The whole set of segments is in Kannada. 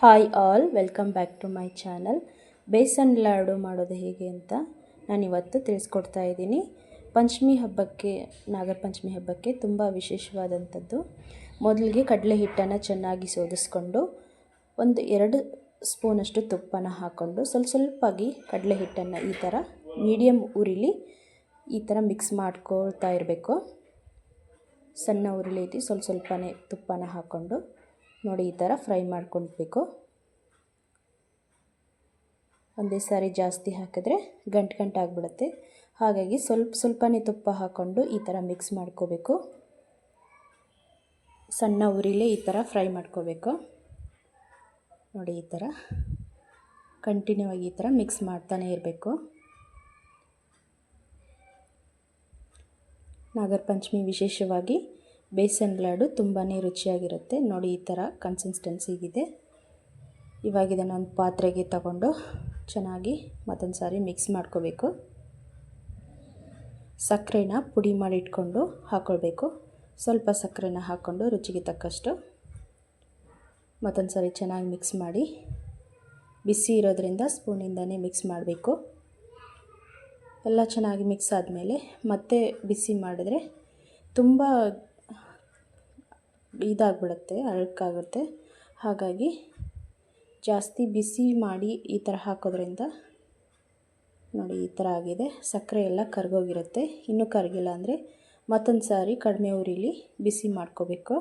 Hi all, welcome back to my channel. Besan laddu ಮಾಡೋದು ಹೇಗೆ ಅಂತ ನಾನಿವತ್ತು ತಿಳಿಸ್ಕೊಡ್ತಾ ಇದ್ದೀನಿ. ಪಂಚಮಿ ಹಬ್ಬಕ್ಕೆ, ನಾಗರ ಪಂಚಮಿ ಹಬ್ಬಕ್ಕೆ ತುಂಬ ವಿಶೇಷವಾದಂಥದ್ದು. ಮೊದಲಿಗೆ ಕಡಲೆ ಹಿಟ್ಟನ್ನು ಚೆನ್ನಾಗಿ ಸೋದಿಸ್ಕೊಂಡು 1-2 ಸ್ಪೂನಷ್ಟು ತುಪ್ಪನ ಹಾಕ್ಕೊಂಡು ಸ್ವಲ್ಪಾಗಿ ಕಡಲೆ ಹಿಟ್ಟನ್ನು ಈ ಥರ ಮೀಡಿಯಮ್ ಉರಿಲಿ ಈ ಥರ ಮಿಕ್ಸ್ ಮಾಡ್ಕೊಳ್ತಾ ಇರಬೇಕು. ಸಣ್ಣ ಉರಿಲಿ ಐತಿ ಸ್ವಲ್ಪನೇ ತುಪ್ಪನ ಹಾಕ್ಕೊಂಡು ನೋಡಿ ಈ ಥರ ಫ್ರೈ ಮಾಡ್ಕೊಳ್ಬೇಕು. ಒಂದೇ ಸಾರಿ ಜಾಸ್ತಿ ಹಾಕಿದ್ರೆ ಗಂಟು ಆಗಿಬಿಡುತ್ತೆ. ಹಾಗಾಗಿ ಸ್ವಲ್ಪನೇ ತುಪ್ಪ ಹಾಕ್ಕೊಂಡು ಈ ಥರ ಮಿಕ್ಸ್ ಮಾಡ್ಕೋಬೇಕು. ಸಣ್ಣ ಉರಿಲೇ ಈ ಥರ ಫ್ರೈ ಮಾಡ್ಕೋಬೇಕು. ನೋಡಿ ಈ ಥರ ಕಂಟಿನ್ಯೂ ಆಗಿ ಈ ಥರ ಮಿಕ್ಸ್ ಮಾಡ್ತಾನೆ ಇರಬೇಕು. ನಾಗರ ಪಂಚಮಿ ವಿಶೇಷವಾಗಿ ಬೇಸನ್ ಲಾಡು ತುಂಬಾ ರುಚಿಯಾಗಿರುತ್ತೆ. ನೋಡಿ ಈ ಥರ ಕನ್ಸಿಸ್ಟೆನ್ಸಿಗಿದೆ. ಇವಾಗ ಇದನ್ನು ಒಂದು ಪಾತ್ರೆಗೆ ತಗೊಂಡು ಚೆನ್ನಾಗಿ ಮತ್ತೊಂದು ಸಾರಿ ಮಿಕ್ಸ್ ಮಾಡ್ಕೋಬೇಕು. ಸಕ್ಕರೆನ ಪುಡಿ ಮಾಡಿ ಇಟ್ಕೊಂಡು ಹಾಕ್ಕೊಳ್ಬೇಕು. ಸ್ವಲ್ಪ ಸಕ್ಕರೆನ ಹಾಕ್ಕೊಂಡು ರುಚಿಗೆ ತಕ್ಕಷ್ಟು ಮತ್ತೊಂದು ಸಾರಿ ಚೆನ್ನಾಗಿ ಮಿಕ್ಸ್ ಮಾಡಿ, ಬಿಸಿ ಇರೋದ್ರಿಂದ ಸ್ಪೂನಿಂದನೇ ಮಿಕ್ಸ್ ಮಾಡಬೇಕು. ಎಲ್ಲ ಚೆನ್ನಾಗಿ ಮಿಕ್ಸ್ ಆದಮೇಲೆ ಮತ್ತೆ ಬಿಸಿ ಮಾಡಿದ್ರೆ ತುಂಬ ಇದಾಗ್ಬಿಡುತ್ತೆ, ಅಳುಕಾಗುತ್ತೆ. ಹಾಗಾಗಿ ಜಾಸ್ತಿ ಬಿಸಿ ಮಾಡಿ ಈ ಥರ ಹಾಕೋದ್ರಿಂದ ನೋಡಿ ಈ ಥರ ಆಗಿದೆ. ಸಕ್ಕರೆ ಎಲ್ಲ ಕರಗೋಗಿರುತ್ತೆ. ಇನ್ನೂ ಕರಗಿಲ್ಲ ಅಂದರೆ ಮತ್ತೊಂದು ಸಾರಿ ಕಡಿಮೆ ಉರಿಲಿ ಬಿಸಿ ಮಾಡ್ಕೋಬೇಕು.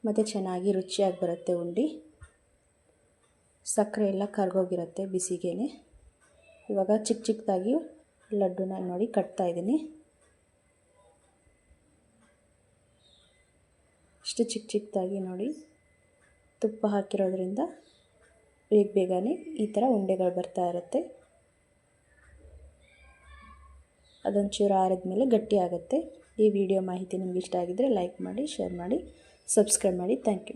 ಮತ್ತು ಚೆನ್ನಾಗಿ ರುಚಿಯಾಗಿ ಬರುತ್ತೆ ಉಂಡೆ. ಸಕ್ಕರೆ ಎಲ್ಲ ಕರಗೋಗಿರುತ್ತೆ ಬಿಸಿಗೇನೆ. ಇವಾಗ ಚಿಕ್ಕದಾಗಿ ಲಡ್ಡುನ ನೋಡಿ ಕಟ್ತಾ ಇದ್ದೀನಿ. ಇಷ್ಟು ಚಿಕ್ಕದಾಗಿ ನೋಡಿ, ತುಪ್ಪ ಹಾಕಿರೋದ್ರಿಂದ ಬೇಗನೆ ಈ ಥರ ಉಂಡೆಗಳು ಬರ್ತಾ ಇರುತ್ತೆ. ಅದೊಂಚೂರು ಆರಿದ್ಮೇಲೆ ಗಟ್ಟಿ ಆಗುತ್ತೆ. ಈ ವಿಡಿಯೋ ಮಾಹಿತಿ ನಿಮ್ಗೆ ಇಷ್ಟ ಆಗಿದ್ದರೆ ಲೈಕ್ ಮಾಡಿ, ಶೇರ್ ಮಾಡಿ, ಸಬ್ಸ್ಕ್ರೈಬ್ ಮಾಡಿ. Thank you.